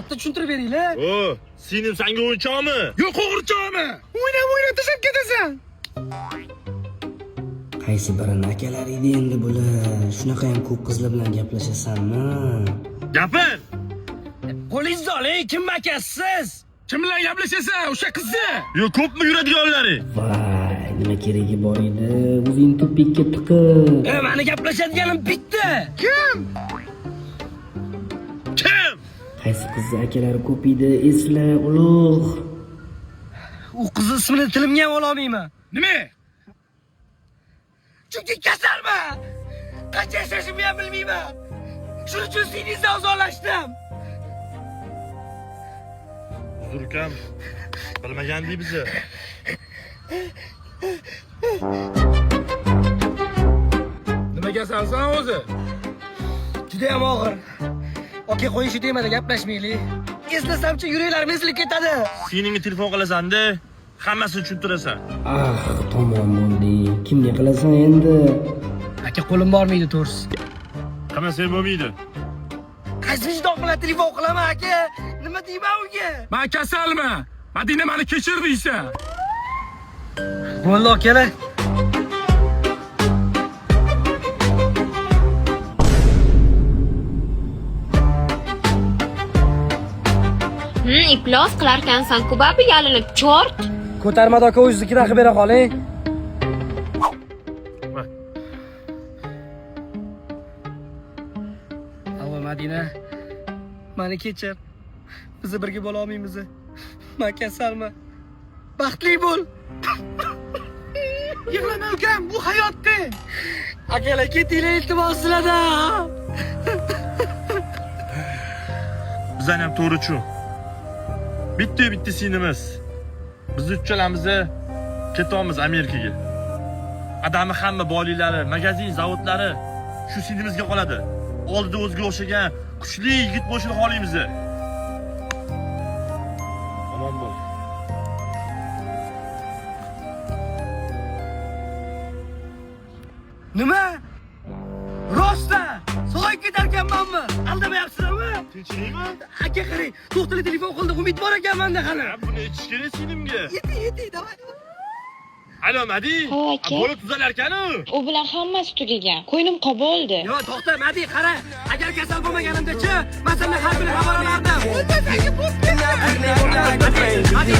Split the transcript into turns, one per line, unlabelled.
bitta tushuntirib beringlar.
O, sening senga o'yinchoqmi?
Yo'q, qo'g'irchoqmi? O'ynab tashab ketasan.
Qaysi birini akalar edi endi bular? Shunaqa ham ko'p qizlar bilan gaplashasanmi?
Gapir.
Qo'lingizni oling, kim akasiz? Kim bilan gaplashasan? O'sha qizni.
Yo, ko'pmi yuradiganlari?
Voy, nima keragi bor edi? O'zing tupikka tiqib.
Meni gaplashadiganim bitta. Kim?
Qaysi qizni akalari ko'p edi? Esla, ulug'.
U qizni ismini tilimga ham ololmayman. Nima? Chunki kasalman. Qancha yashashimni ham bilmayman. Shuning uchun seningizdan uzorlashdim.
Uzr ukam. Bilmagandik bizni.
Nima kasalsan o'zi? Juda ham og'ir. Oke, qo'yishi demadi, gaplashmaylik. Eslasamchi yuraklarim ezilib ketadi.
Seningga telefon qilasan-da, hammasini tushuntirasan.
Tamom bo'ldi. Kimga qilasan endi?
Aka, qo'lim bormaydi, to'rs.
Qilmasang bo'lmaydi.
Qaysi vijdon bilan telefon qilaman, aka? Nima deyman unga?
Men kasalman. Madina meni kechir deysan.
Bo'ldi, akalar.
Iflos qilarkansan-ku babi yalinib chort.
Ko'tarmada aka o'ziznikidan qilib bera qoling. Allo Madina. Meni kechir. Biz birga bo'la olmaymiz. Men kasalman. Baxtli bo'l. Yig'lama ukam, bu hayotda. Akalar ketinglar iltimos sizlardan.
Bizdan ham to'g'ri-chu. Bitta sinimiz. Biz uchalamizni ketamiz Amerikaga. Adami hamma boliklari, magazin, zavodlari shu sinimizga qoladi. Oldida o'zga o'xshagan kuchli yigit bo'lishini xohlaymiz. Omon bo'l.
Nima? Rostda so'y ketarkanmanmi? Aldamayapsizlarmi?
Tinchlikmi?
Aka qarang, to'xtali telefon qildi, umid bor ekanman-da hali.
Buni ichish kerak sinimga.
Yeti, davay.
Alo, Madi.
aka.
Bo'lib tuzalarkan-u.
U bilan hammasi tugagan. Qo'ynim bo'ldi.
Yo, to'xta, Madi, qara. Agar kasal bo'lmaganimda-chi, men sendan har kuni xabar olardim. Madi,